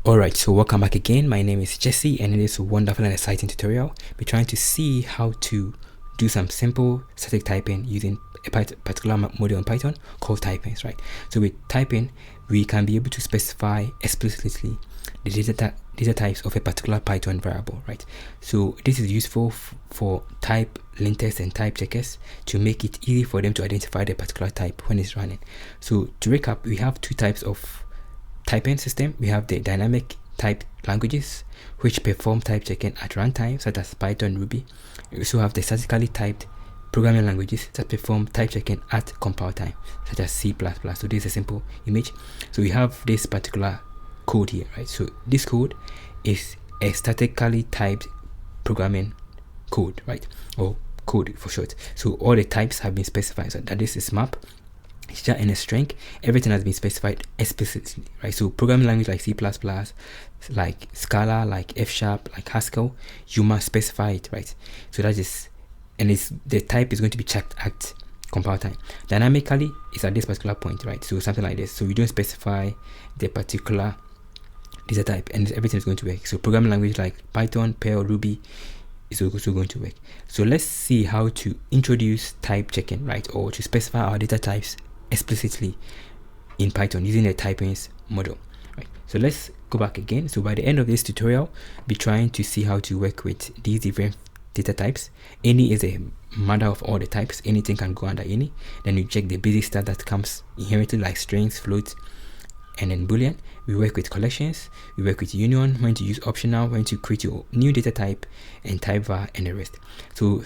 Alright, so welcome back again. My name is Jesse, and in this wonderful and exciting tutorial, we're trying to see how to do some simple static typing using a particular module in Python called typings, right? So with typing, we can be able to specify explicitly the data types of a particular Python variable, right? So this is useful for type linters and type checkers to make it easy for them to identify the particular type when it's running. So to recap, we have two types of typing system. We have the dynamic type languages which perform type checking at runtime, such as Python, Ruby. We also have the statically typed programming languages that perform type checking at compile time, such as C++. So this is a simple image. So we have this particular code here, right? So this code is a statically typed programming code, right? Or code for short. So all the types have been specified. So that this is map, and a string, everything has been specified explicitly, right? So programming language like C++, like Scala, like F#, like Haskell, you must specify it, right? So that is, and it's the type is going to be checked at compile time. Dynamically, it's at this particular point, right? So something like this. So you don't specify the particular data type, and everything is going to work. So programming language like Python, Perl, Ruby is also going to work. So let's see how to introduce type checking, right? Or to specify our data types explicitly in Python using the typings model, right? So let's go back again. So by the end of this tutorial, be trying to see how to work with these different data types. Any is a mother of all the types. Anything can go under any. Then you check the basic stuff that comes inherently, like strings, floats, and then boolean. We work with collections, we work with union, when to use optional, when to create your new data type, and type var, and the rest. So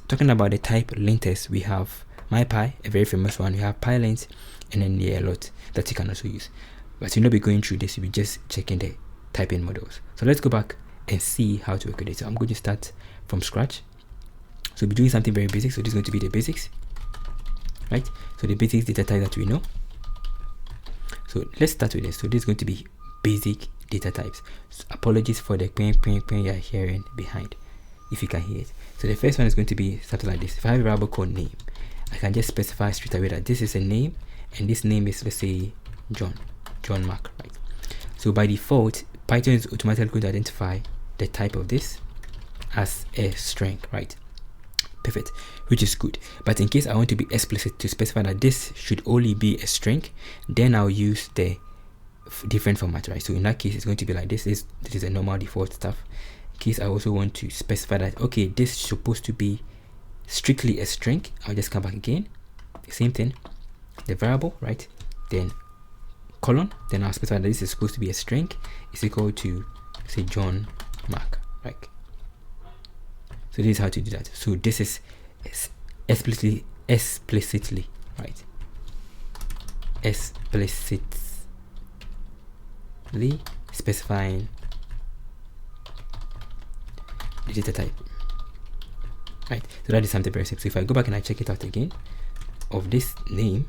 talking about the type linters, we have MyPy, a very famous one. We have PyLint, and then a lot that you can also use. But you'll not be going through this, you'll be just checking the typing models. So let's go back and see how to work with it. So I'm going to start from scratch. So we'll be doing something very basic. So this is going to be the basics, right? So the basics data type that we know. So let's start with this. So this is going to be basic data types. So apologies for the ping you're hearing behind, if you can hear it. So the first one is going to be something like this. If I have a variable called name, I can just specify straight away that this is a name, and this name is, let's say, John Mark, right? So by default, Python is automatically going to identify the type of this as a string, right? Perfect, which is good. But in case I want to be explicit to specify that this should only be a string, then I'll use the different format, right? So in that case, it's going to be like this. This is a normal default stuff. In case I also want to specify that, okay, this is supposed to be strictly a string, I'll just come back again, the same thing, the variable, right? Then colon, then I'll specify that this is supposed to be a string, is equal to, say, John Mark, right? So this is how to do that. So this is explicitly, right? Explicitly specifying the data type, right? So that is something very simple. So if I go back and I check it out again of this name,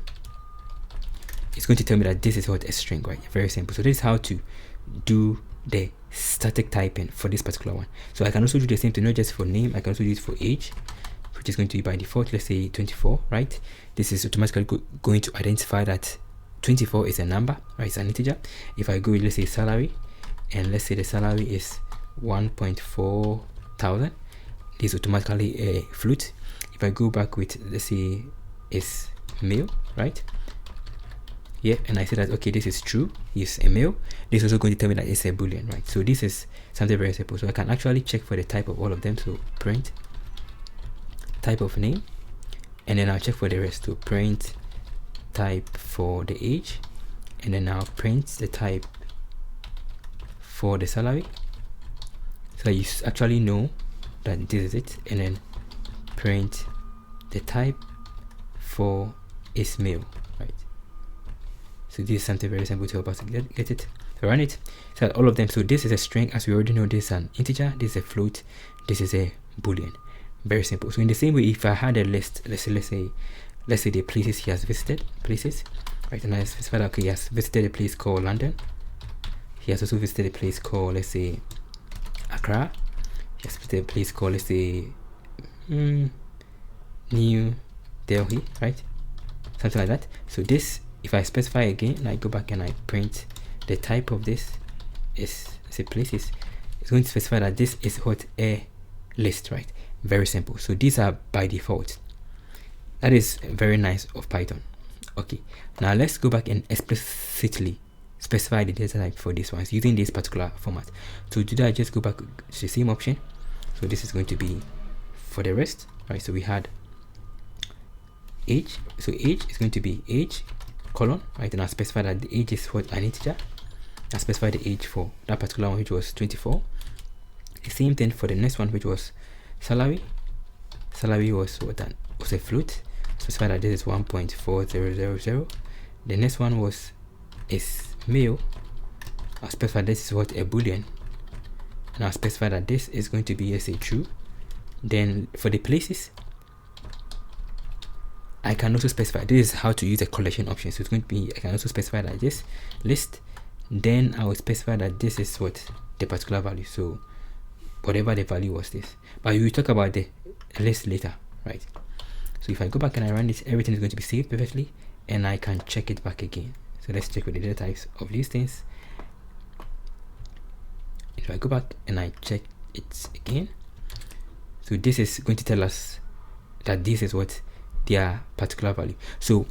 it's going to tell me that this is what a string, right? Very simple. So this is how to do the static typing for this particular one. So I can also do the same thing, not just for name, I can also do it for age, which is going to be by default, let's say 24, right? This is automatically going to identify that 24 is a number, right? It's an integer. If I go with, let's say, salary, and let's say the salary is 1.4 thousand, this is automatically a float. If I go back with, let's say, is male, right? Yeah, and I say that, okay, this is true, he's a male. This is also going to tell me that it's a boolean, right? So this is something very simple. So I can actually check for the type of all of them. So print type of name, and then I'll check for the rest. To print type for the age, and then I'll print the type for the salary, so you actually know that this is it, and then print the type for is male, right? So this is something very simple to help us get it. So run it. So all of them. So this is a string, as we already know. This is an integer. This is a float. This is a boolean. Very simple. So in the same way, if I had a list, let's say the places he has visited, right? And I specified, okay, he has visited a place called London. He has also visited a place called, let's say, Accra. He has visited a place called, let's say, New Delhi, right? Something like that. So this, if I specify again, and I go back and I print the type of this, is, say places, it's going to specify that this is what a list, right? Very simple. So these are by default. That is very nice of Python. Okay, now let's go back and explicitly specify the data type for this one using this particular format. To do that, just go back to the same option. So this is going to be for the rest, right? So we had age, so age is going to be age colon, right? And I specify that the age is what an integer. I specify the age for that particular one, which was 24. The same thing for the next one, which was salary. Salary was what, that was a float. Specify that this is 1.4000. The next one was is male. I'll specify this is what a boolean, and I'll specify that this is going to be as a true. Then for the places, I can also specify, this is how to use a collection option. So it's going to be, I can also specify that this list, then I will specify that this is what the particular value, so whatever the value was this, but we will talk about the list later, right? So if I go back and I run this, everything is going to be saved perfectly, and I can check it back again. So let's check with the data types of these things. If I go back and I check it again, so this is going to tell us that this is what their particular value. So,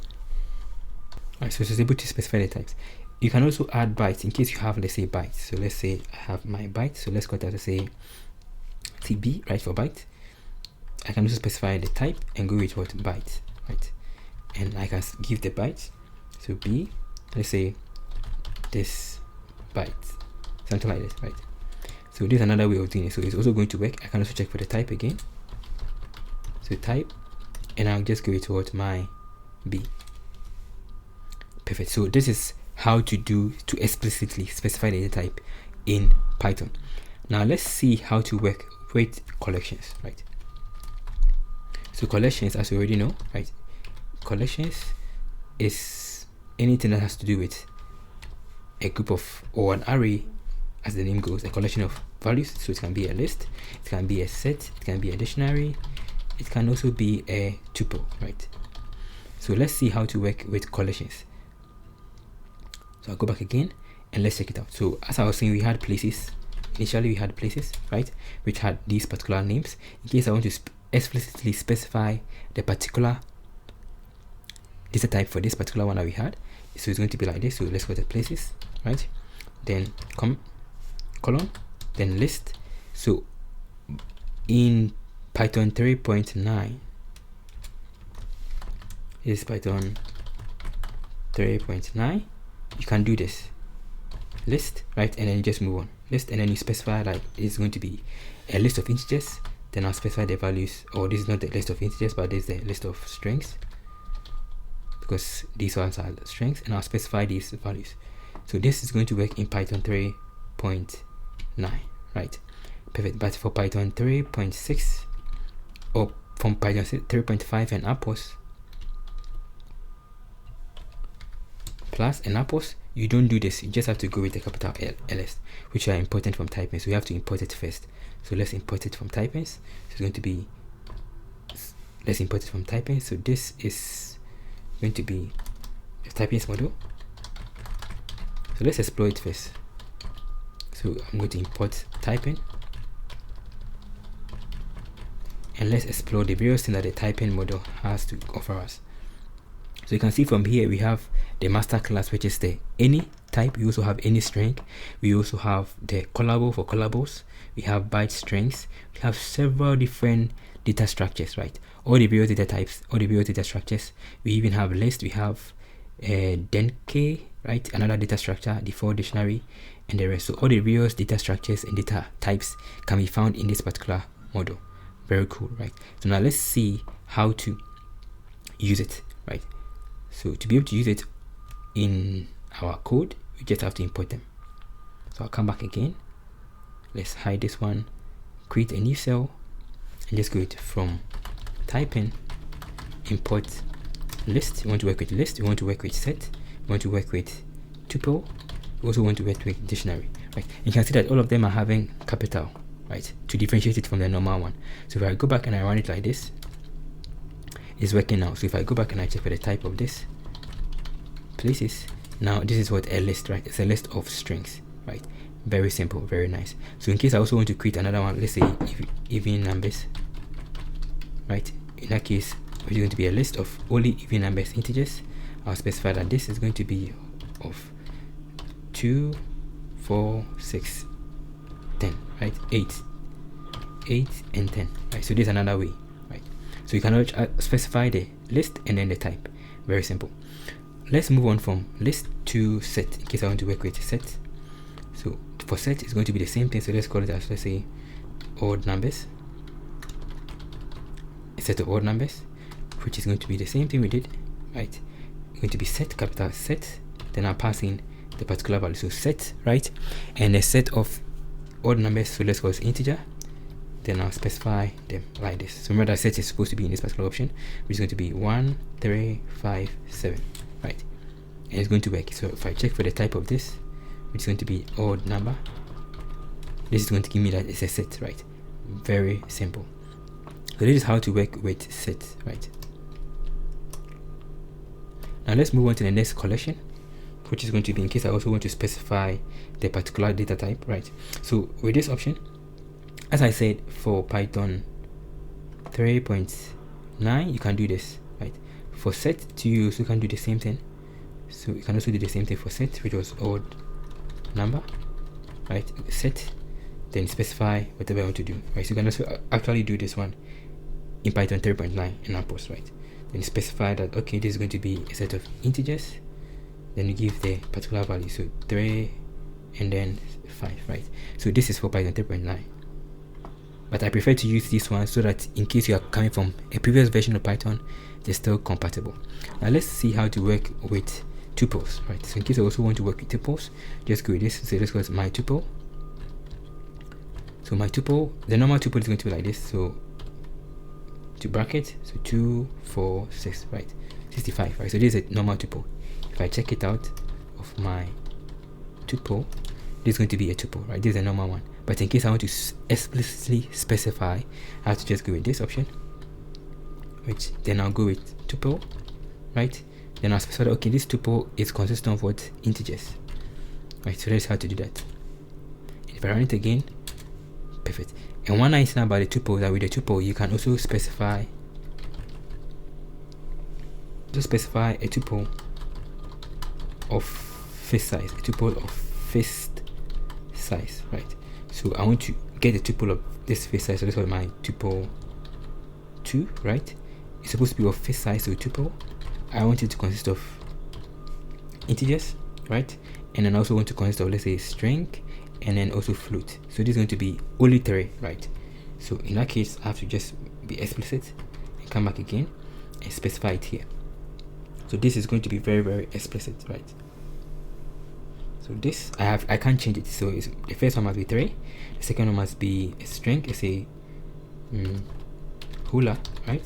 right, so it's able to specify the types. You can also add bytes in case you have, let's say, bytes. So let's say I have my byte. So let's go to say TB, right, for byte. I can also specify the type and go with what byte, right? And I can give the byte. So B, let's say this byte, something like this, right? So this is another way of doing it. So it's also going to work. I can also check for the type again. So type, and I'll just go with what my B. Perfect. So this is how to explicitly specify the data type in Python. Now let's see how to work with collections, right? So collections, as you already know, right? Collections is anything that has to do with a group of, or an array, as the name goes, a collection of values. So it can be a list, it can be a set, it can be a dictionary, it can also be a tuple, right? So let's see how to work with collections. So I'll go back again and let's check it out. So as I was saying, we had places. Initially we had places, right, which had these particular names. In case I want to explicitly specify the particular data type for this particular one that we had, so it's going to be like this. So let's go to places, right, then colon, then list. So in Python 3.9 is Python 3.9, you can do this list, right, and then you just move on list, and then you specify like it's going to be a list of integers. Then I'll specify the values, or this is not the list of integers, but this is the list of strings, because these ones are strings, and I'll specify these values. So this is going to work in Python 3.9, right? Perfect. But for Python 3.6 or from Python 3.5 and upwards, plus and upwards, you don't do this. You just have to go with the capital LS, which are important from typing. So we have to import it first. So let's import it from typing. So it's going to be, let's import it from typing. So this is going to be the typing model. So let's explore it first. So I'm going to import typing, and let's explore the various things that the typing model has to offer us. So you can see from here we have the master class, which is the any type. We also have any string. We also have the callable for callables. We have byte strings. We have several different data structures, right? All the various data types, all the various data structures. We even have list. We have denke, right? Another data structure, default dictionary, and the rest. So all the various data structures and data types can be found in this particular model. Very cool, right? So now let's see how to use it, right? So to be able to use it in our code, we just have to import them. So I'll come back again. Let's hide this one, create a new cell, and just go it from typing, import list. We want to work with list, we want to work with set, we want to work with tuple, we also want to work with dictionary, right? And you can see that all of them are having capital, right, to differentiate it from the normal one. So if I go back and I run it like this, it's working now. So if I go back and I check for the type of this places, now this is what a list, right? It's a list of strings, right? Very simple, very nice. So in case I also want to create another one, let's say even numbers, right? In that case, it's going to be a list of only even numbers, integers. I'll specify that this is going to be of 2, 4, 6, 10, right? 8, and 10, right? So this is another way, right? So you can specify the list and then the type. Very simple. Let's move on from list to set, in case I want to work with set. So for set, it's going to be the same thing. So let's call it as, let's say, odd numbers. A set of odd numbers, which is going to be the same thing we did, right? Going to be set, capital set, then I'll pass in the particular value. So set, right? And a set of odd numbers, so let's call it integer. Then I'll specify them like this. So remember that set is supposed to be in this particular option, which is going to be 1, 3, 5, 7, right? And it's going to work. So if I check for the type of this, which is going to be odd number, this is going to give me that it's a set, right? Very simple. So this is how to work with sets, right? Now let's move on to the next collection, which is going to be, in case I also want to specify the particular data type, right? So with this option, as I said, for Python 3.9, you can do this, right? For set to use, you can do the same thing. So you can also do the same thing for set, which was odd number, right? Set, then specify whatever I want to do, right? So you can also actually do this one in Python 3.9 in Outpost, right? Then specify that, okay, this is going to be a set of integers, then you give the particular value, so 3 and then 5, right? So this is for Python 3.9, but I prefer to use this one so that in case you are coming from a previous version of Python, they're still compatible. Now let's see how to work with tuples, right? So in case you also want to work with tuples, just go with this. So let's go with my tuple. So my tuple, the normal tuple is going to be like this. So to bracket, so 2, 4, 6, right? 65, right? So this is a normal tuple. If I check it out of my tuple, this is going to be a tuple, right? This is a normal one. But in case I want to explicitly specify, I have to just go with this option, which then I'll go with tuple, right? Then I'll specify, okay, this tuple is consistent of what? Integers, right? So that's how to do that. If I run it again, perfect. And one nice thing about the tuple is that with the tuple, you can also specify, a tuple of fist size, a tuple of fist size, right? So I want to get the tuple of this fist size, so this is my tuple 2, right? It's supposed to be of fist size, so tuple. I want it to consist of integers, right? And then I also want to consist of, let's say, string, and then also float. So this is going to be only 3, right? So in that case, I have to just be explicit and come back again and specify it here. So this is going to be very, very explicit, right? So this I can't change it. So the first one must be 3, the second one must be a string, it's a hula, right?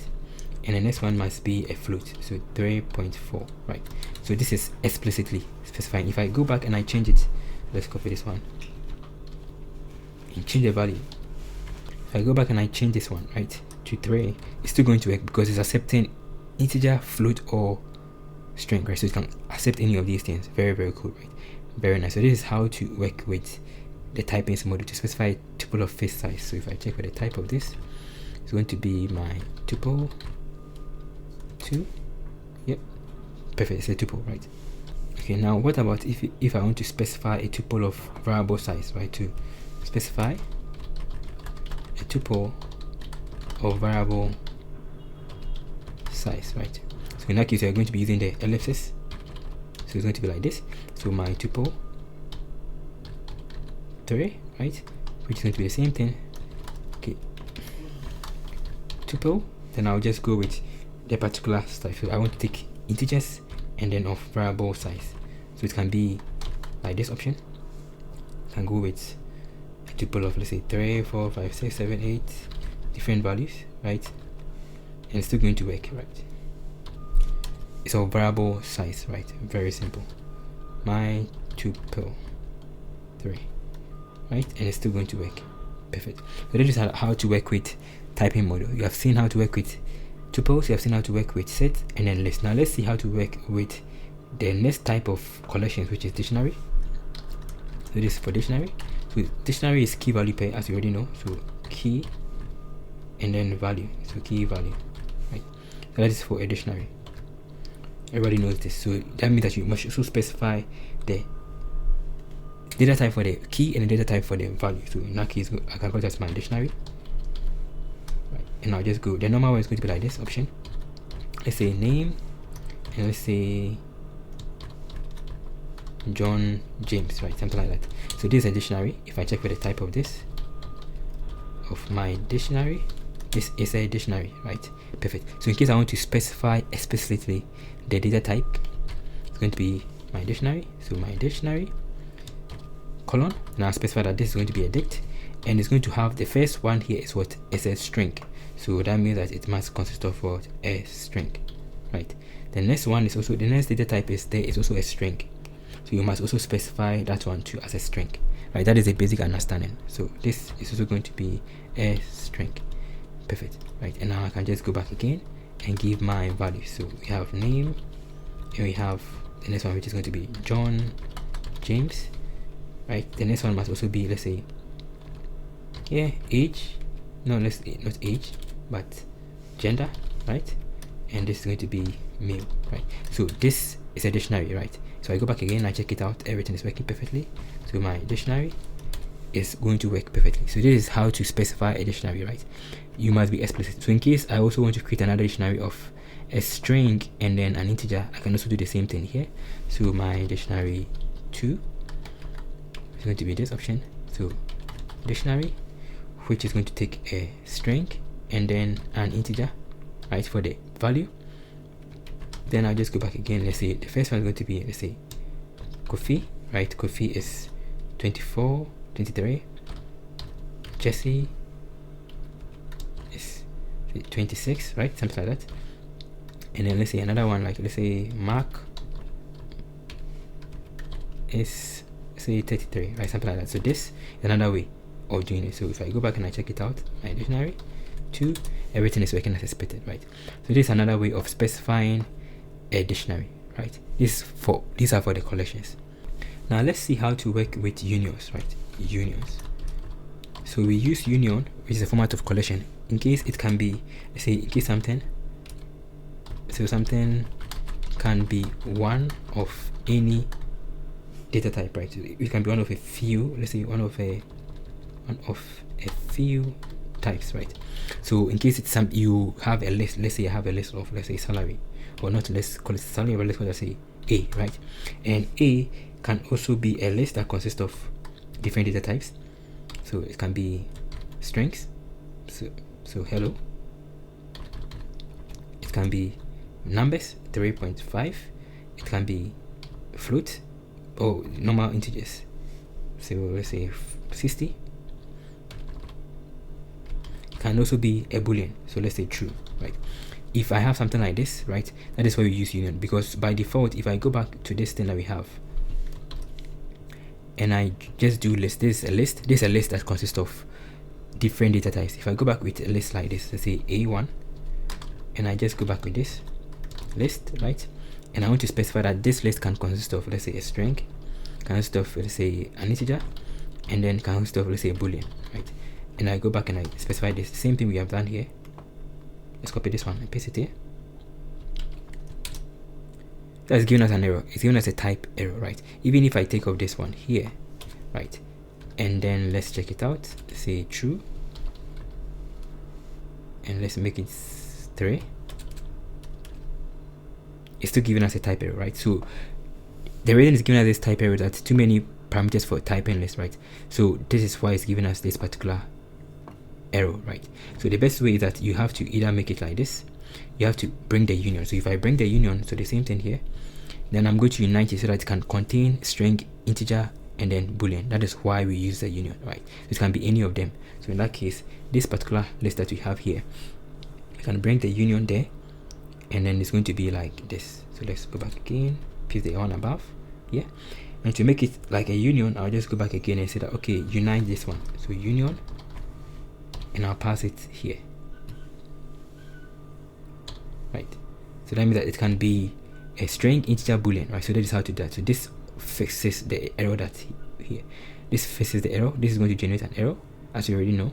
And the next one must be a float, so 3.4, right? So this is explicitly specifying. If I go back and I change it, let's copy this one and change the value. If I go back and I change this one, right, to 3, it's still going to work because it's accepting integer, float, or string, right? So you can accept any of these things. Very, very cool, right? Very nice. So this is how to work with the typing module to specify a tuple of fist size. So if I check for the type of this, it's going to be my tuple 2. Yep, perfect. It's a tuple, right? Okay, now what about if I want to specify a tuple of variable size, right? To specify a tuple of variable size, right? So in that case, you're going to be using the ellipsis. So it's going to be like this. So my tuple 3, right? Which is going to be the same thing. Okay, tuple. Then I'll just go with the particular size. So I want to take integers and then of variable size. So it can be like this option. I can go with a tuple of, let's say, 3, 4, 5, 6, 7, 8 different values, right? And it's still going to work, right? It's a variable size, right? Very simple. My tuple 3, right? And it's still going to work. Perfect. So that is how to work with typing module. You have seen how to work with tuples, you have seen how to work with set and then list. Now let's see how to work with the next type of collections, which is dictionary. So this is for dictionary. So dictionary is key value pair, as you already know. So key and then value. So key value, right? So that is for a dictionary. Everybody knows this. So that means that you must also specify the data type for the key and the data type for the value. So in that case, I can go to my dictionary, right? And I'll just go. The normal one is going to be like this option. Let's say name, and let's say John James, right? Something like that. So this is a dictionary. If I check for the type of this, of my dictionary, this is a dictionary, right? Perfect. So in case I want to specify explicitly the data type, it's going to be my dictionary. So my dictionary colon, and I'll specify that this is going to be a dict, and it's going to have the first one here is what is a string. So that means that it must consist of what? A string, right? The next one is also, the next data type is there is also a string. So you must also specify that one too as a string, right? That is a basic understanding. So this is also going to be a string. Perfect, right? And now I can just go back again and give my value. So we have name, and we have the next one, which is going to be John James, right? The next one must also be, let's say, age, no, let's not age, but gender, right? And this is going to be male, right? So this is a dictionary, right? So I go back again, I check it out, everything is working perfectly. So my dictionary is going to work perfectly. So this is how to specify a dictionary, right? You must be explicit. So in case I also want to create another dictionary of a string and then an integer, I can also do the same thing here. So my dictionary 2 is going to be this option. So dictionary, which is going to take a string and then an integer, right, for the value. Then I'll just go back again. Let's say the first one is going to be, let's say, Kofi, right? Kofi is 24, 23. Jesse is 26, right? Something like that. And then let's say another one, like let's say Mark is, say, 33, right? Something like that. So this is another way of doing it. So if I go back and I check it out, my dictionary 2, everything is working as expected, right? So this is another way of specifying a dictionary, right? These are for the collections. Now let's see how to work with unions, right? Unions. So we use union, which is a format of collection, in case it can be, let's say, in case something, so something can be one of any data type, right? So it can be one of a few, let's say one of a few types, right? So in case it's some, you have a list, let's say I have a list of, let's say, salary, or not, let's call it salary, but let's call it, say, A, right? And A can also be a list that consists of different data types. So it can be strings, so hello. It can be numbers, 3.5. It can be float or normal integers, so let's say 60. It can also be a boolean, so let's say true, right? If I have something like this, right, that is why we use union, because by default, if I go back to this thing that we have and I just do list, this is a list that consists of different data types. If I go back with a list like this, let's say A1, and I just go back with this list, right, and I want to specify that this list can consist of, let's say, a string, can consist of, let's say, an integer, and then can consist of, let's say, a boolean, right? And I go back and I specify this same thing we have done here. Let's copy this one and paste it here. That's giving us an error. It's giving us a type error, right? Even if I take off this one here, right, and then let's check it out, say true, and let's make it 3. It's still giving us a type error, right? So the reason it's giving us this type error is that too many parameters for a typing list, right? So this is why it's giving us this particular error, right? So the best way is that you have to either make it like this, you have to bring the union. So if I bring the union, so the same thing here, then I'm going to unite it so that it can contain string, integer, and then boolean. That is why we use the union, right? It can be any of them. So in that case, this particular list that we have here, you can bring the union there, and then it's going to be like this. So let's go back again, paste the one above, yeah. And to make it like a union, I'll just go back again and say that, okay, unite this one. So union, and I'll pass it here, right? So that means that it can be a string, integer, boolean, right? So that is how to do that. So this fixes the error that here. This fixes the error. This is going to generate an error, as you already know,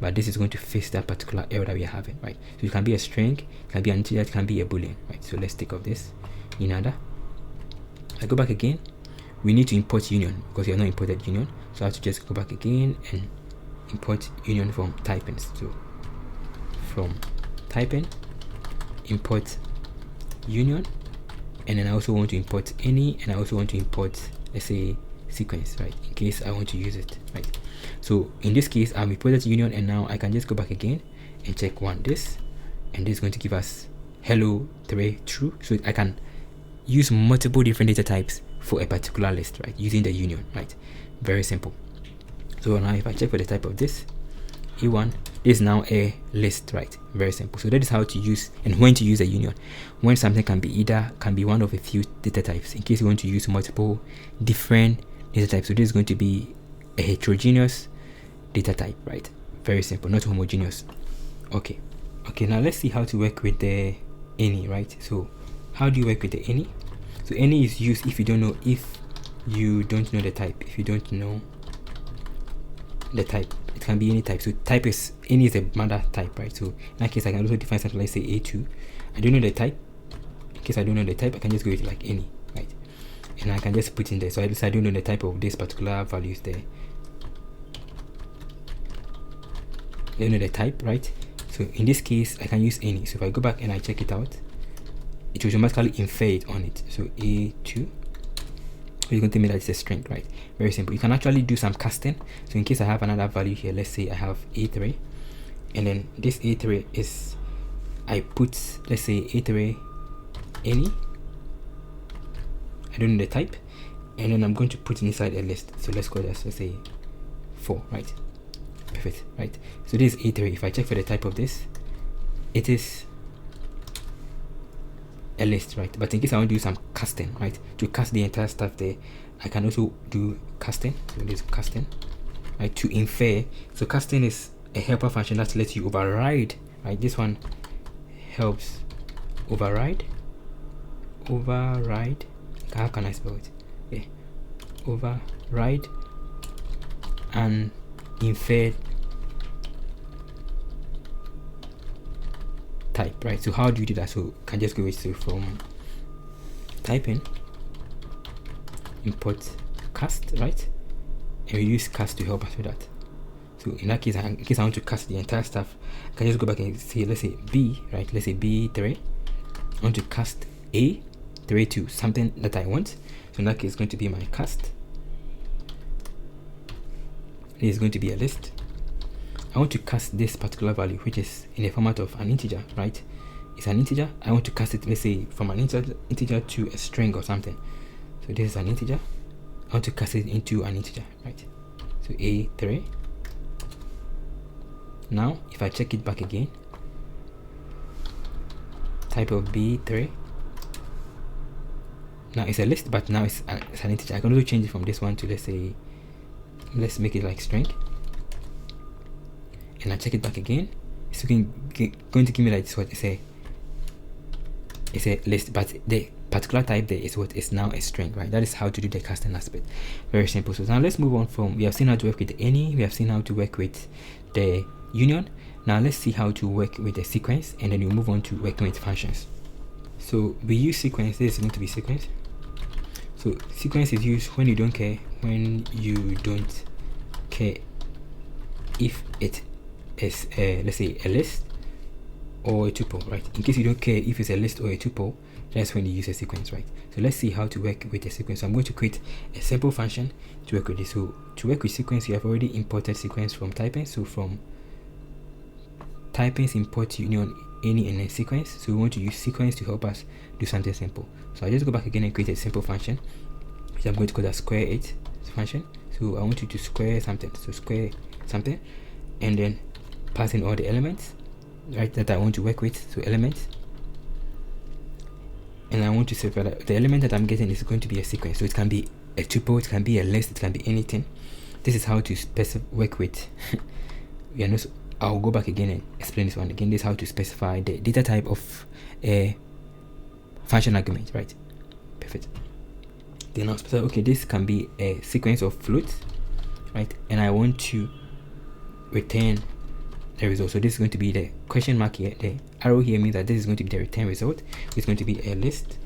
but this is going to fix that particular error that we are having, right? So it can be a string, it can be an integer, it can be a boolean, right? So let's take off this in other. I go back again. We need to import union because we have not imported union, so I have to just go back again and import union from typing. So from typing, import union, and then I also want to import any, and I also want to import, let's say, sequence, right, in case I want to use it, right? So in this case, I'm imported union, and now I can just go back again and check this, and this is going to give us hello 3 true. So I can use multiple different data types for a particular list, right, using the union, right? Very simple. So now if I check for the type of this E1, this is now a list, right? Very simple. So that is how to use and when to use a union, when something can be one of a few data types, in case you want to use multiple different data types. So this is going to be a heterogeneous data type, right? Very simple, not homogeneous. Okay, now let's see how to work with the any, right? So how do you work with the any? So any is used if you don't know the type. If you don't know the type, it can be any type. So type is any is a matter type, right? So in that case, I can also define something like, say, A2. I don't know the type. In case I don't know the type, I can just go with like any, right? And I can just put in there. So at least I don't know the type of this particular values there. I don't know the type, right? So in this case, I can use any. So if I go back and I check it out, it will automatically infer it on it. So A2. You're going to tell me that it's a string, right? Very simple. You can actually do some casting. So in case I have another value here, let's say I have A3, and then this A3 is, I put, let's say, A3 any, I don't know the type, and then I'm going to put inside a list. So let's call this, let's say 4, right? Perfect, right? So this is A3. If I check for the type of this, it is a list, right? But in case I want to do some casting, right, to cast the entire stuff there, I can also do casting. So this casting, right, to infer. So casting is a helper function that lets you override, right? This one helps override. How can I spell it? Yeah, override and infer type, right? So how do you do that? So you can just go with, so from typing, import cast, right? And we use cast to help us with that. So in that case, in case I want to cast the entire stuff, I can just go back and say, let's say B, right? Let's say B3. I want to cast A3 to something that I want. So in that case, it's going to be my cast. It is going to be a list. I want to cast this particular value, which is in the format of an integer, right? It's an integer. I want to cast it, let's say, from an integer to a string or something. So this is an integer. I want to cast it into an integer, right? So A3. Now, if I check it back again, type of B3. Now it's a list, but now it's an integer. I can also change it from this one to, let's say, let's make it like string. And I check it back again, it's going to give me like this, what it's a list, but the particular type there is what is now a string, right? That is how to do the casting aspect. Very simple. So now let's move on from, we have seen how to work with any, we have seen how to work with the union. Now let's see how to work with the sequence, and then we move on to working with functions. So we use sequence. This is going to be sequence. So sequence is used when you don't care if it is let's say a list or a tuple, right? In case you don't care if it's a list or a tuple, that's when you use a sequence, right? So let's see how to work with a sequence. So I'm going to create a simple function to work with this. So to work with sequence, you have already imported sequence from typing. So from typing, import union any and then sequence. So we want to use sequence to help us do something simple. So I just go back again and create a simple function, which I'm going to call that square it function. So I want you to square something. So square something, and then pass in all the elements, right, that I want to work with. So elements, and I want to say that the element that I'm getting is going to be a sequence. So it can be a tuple, it can be a list, it can be anything. This is how to work with I'll go back again and explain this one again. This is how to specify the data type of a function argument, right? Perfect. Then I'll specify, okay, this can be a sequence of floats, right? And I want to return the result. So this is going to be the question mark here. The arrow here means that this is going to be the return result. It's going to be a list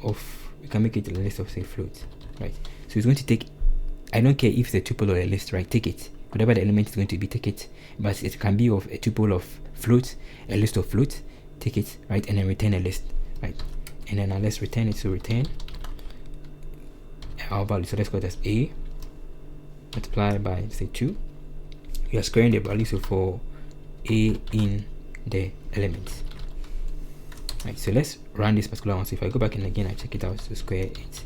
of, we can make it a list of, say, floats, right? So it's going to take, I don't care if it's a tuple or a list, right? Take it. Whatever the element is going to be, take it. But it can be of a tuple of floats, a list of floats, take it, right? And then return a list, right? And then now let's return it. So return our value. So let's call it as a multiplied by, say, 2. We are squaring the value, so for a in the elements, right? So let's run this particular one. So if I go back and again I check it out, so square it,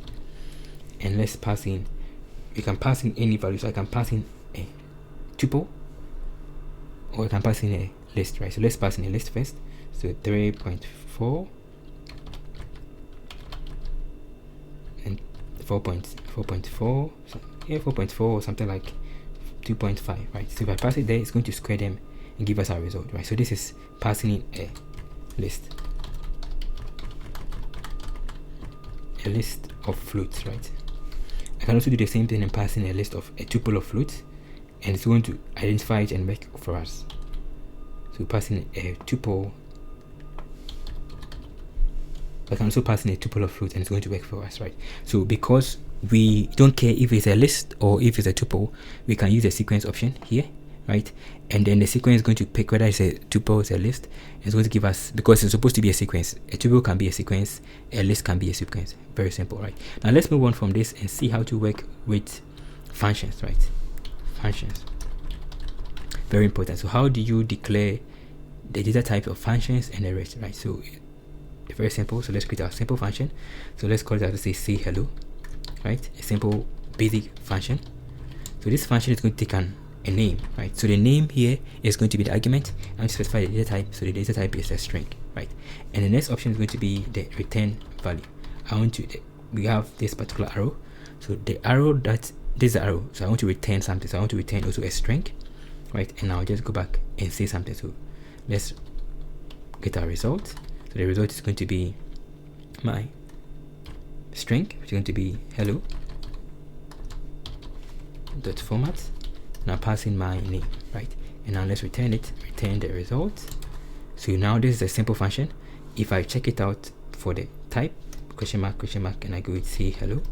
and let's pass in, you can pass in any value. So I can pass in a tuple, or I can pass in a list, right? So let's pass in a list first. So 3.4 and 4.4, so yeah, 4.4 or something like 2.5, right? So if I pass it there, it's going to square them and give us our result, right? So this is passing in a list of floats, right? I can also do the same thing and pass in a list of a tuple of floats, and it's going to identify it and work for us. So pass in a tuple. I can also pass in a tuple of floats, and it's going to work for us, right? So because we don't care if it's a list or if it's a tuple, we can use the sequence option here, right? And then the sequence is going to pick whether it's a tuple or it's a list. It's going to give us, because it's supposed to be a sequence, a tuple can be a sequence, a list can be a sequence. Very simple, right? Now let's move on from this and see how to work with functions, right? Functions, very important. So how do you declare the data type of functions and the rest, right? So very simple. So let's create our simple function. So let's call it, let's say hello, right? A simple basic function. So this function is going to take a name, right? So the name here is going to be the argument, and specify the data type. So the data type is a string, right? And the next option is going to be the return value. We have this particular arrow. So the arrow, this is the arrow. So I want to return something. So I want to return also a string, right? And now I'll just go back and say something. So let's get our result. So the result is going to be my string, which is going to be hello dot format. Now pass in my name, right? And now let's return it, return the result. So now this is a simple function. If I check it out for the type, question mark, and I go with say hello,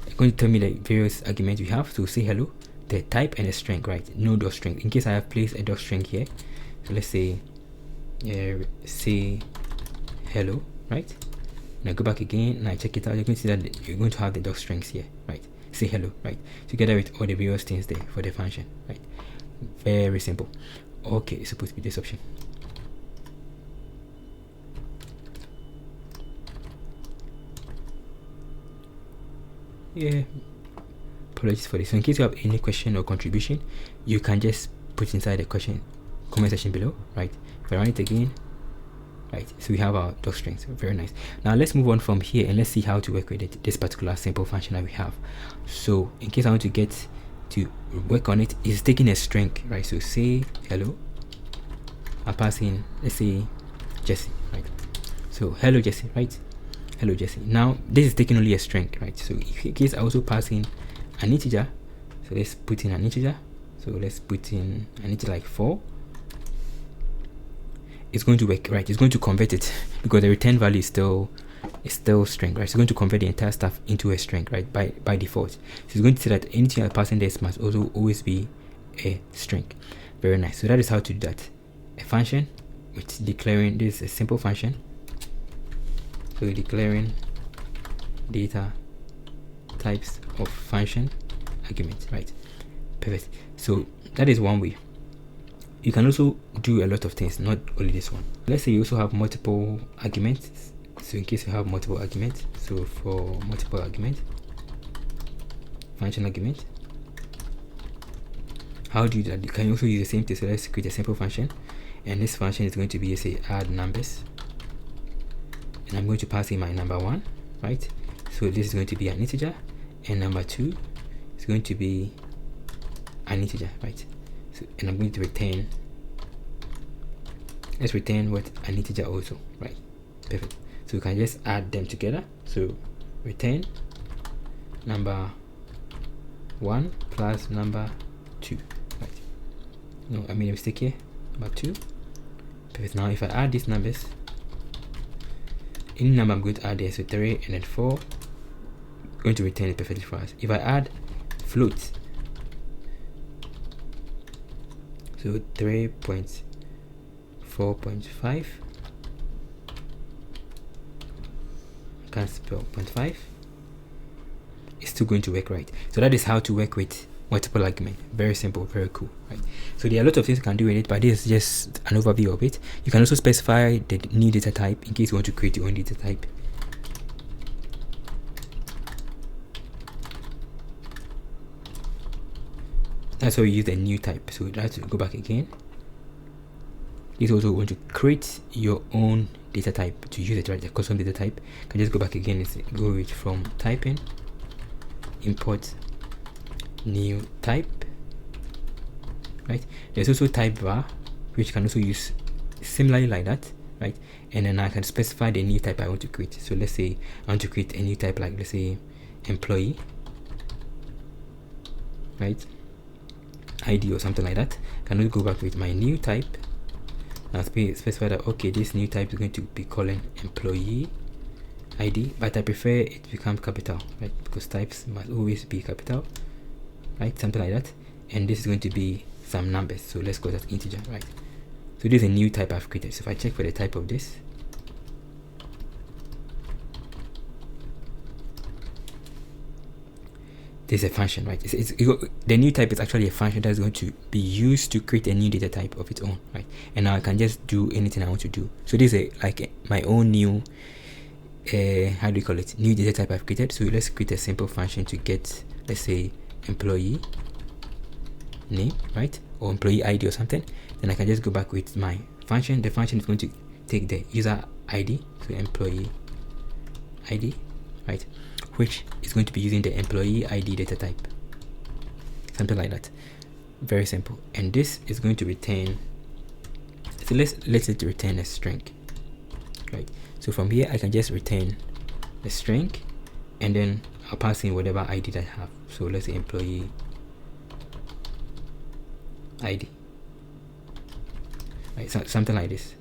it's going to tell me the various arguments we have. So say hello, the type, and a string, right? No dot string, in case I have placed a dot string here. So let's say say hello, right? And I go back again and I check it out. You can see that you're going to have the dot strings here, right? Say hello, right? Together with all the various things there for the function, right? Very simple. Okay, it's supposed to be this option. Yeah, apologies for this. So in case you have any question or contribution, you can just put inside the comment section below, right? If I run it again, right, so we have our dot strings. Very nice. Now let's move on from here and let's see how to work with it, this particular simple function that we have. So in case I want to get to work on it, it's taking a string, right? So say hello, I pass in, let's say Jesse, right? So hello Jesse, right? Hello Jesse. Now this is taking only a string, right? So in case I also pass in an integer, so let's put in an integer. So let's put in an integer like 4. It's going to work, right? It's going to convert it because the return value is still string, right? So it's going to convert the entire stuff into a string, right? By default. So it's going to say that anything I pass in this must also always be a string. Very nice. So that is how to do that. A function with declaring, this is a simple function. So declaring data types of function arguments, right? Perfect. So that is one way. You can also do a lot of things, not only this one. Let's say you also have multiple arguments. So in case you have multiple arguments, so for multiple argument, function argument, how do you do that? You can also use the same thing. So let's create a simple function, and this function is going to be, say, add numbers, and I'm going to pass in my number 1, right? So this is going to be an integer, and number 2 is going to be an integer, right? So, and I'm going to return, let's return what an integer also, right? Perfect. So we can just add them together. So return number 1 plus number 2. Right. No, I made a mistake here. Number 2. Perfect. Now if I add these numbers, any number I'm going to add there, so 3 and then 4, going to return it perfectly for us. If I add float, so 3.4.5, can't spell 0.5, it's still going to work, right? So that is how to work with multiple argument. Very simple, very cool, right? So there are a lot of things you can do with it, but this is just an overview of it. You can also specify the new data type in case you want to create your own data type. That's how you use the new type. So let's go back again. This also want to create your own data type to use it, right? The custom data type. You can just go back again and go with from typing, import new type, right? There's also type var, which you can also use similarly like that, right? And then I can specify the new type I want to create. So let's say I want to create a new type, like let's say employee, right? ID or something like that. I can go back with my new type and specify that okay, this new type is going to be calling employee ID, but I prefer it become capital, right? Because types must always be capital, right? Something like that. And this is going to be some numbers, so let's go as integer, right? So this is a new type I've created. So if I check for the type of this, this is a function, right? The new type is actually a function that's going to be used to create a new data type of its own, right? And now I can just do anything I want to do. So this is my own new how do you call it, new data type I've created. So let's create a simple function to get, let's say, employee name, right? Or employee ID or something. Then I can just go back with my function. The function is going to take the user ID, so employee ID, right? Which is going to be using the employee ID data type, something like that. Very simple. And this is going to return, so let's it return a string, right? So from here I can just return a string, and then I'll pass in whatever ID that I have. So let's say employee ID, right? So something like this.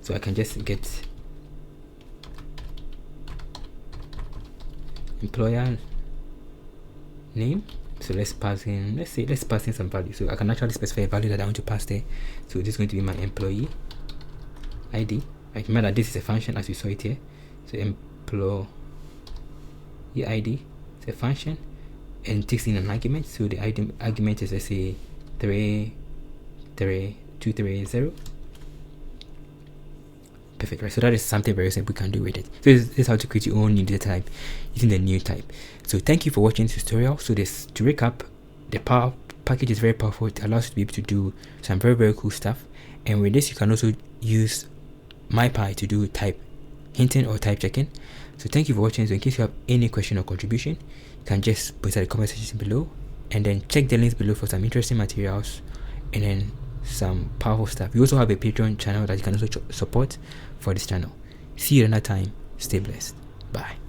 So I can just get employer name. So let's pass in some value. So I can actually specify a value that I want to pass there. So this is going to be my employee ID. Right? Remember that this is a function as you saw it here. So employee ID is a function and takes in an argument. So the argument is, let's say 33230. Perfect, right? So that is something very simple we can do with it. So this is how to create your own new data type using the new type. So thank you for watching this tutorial. So to recap, the Power package is very powerful. It allows you to be able to do some very cool stuff. And with this, you can also use MyPy to do type hinting or type checking. So thank you for watching. So in case you have any question or contribution, you can just put it in the comment section below, and then check the links below for some interesting materials and then some powerful stuff. We also have a Patreon channel that you can also support for this channel. See you another time. Stay blessed. Bye.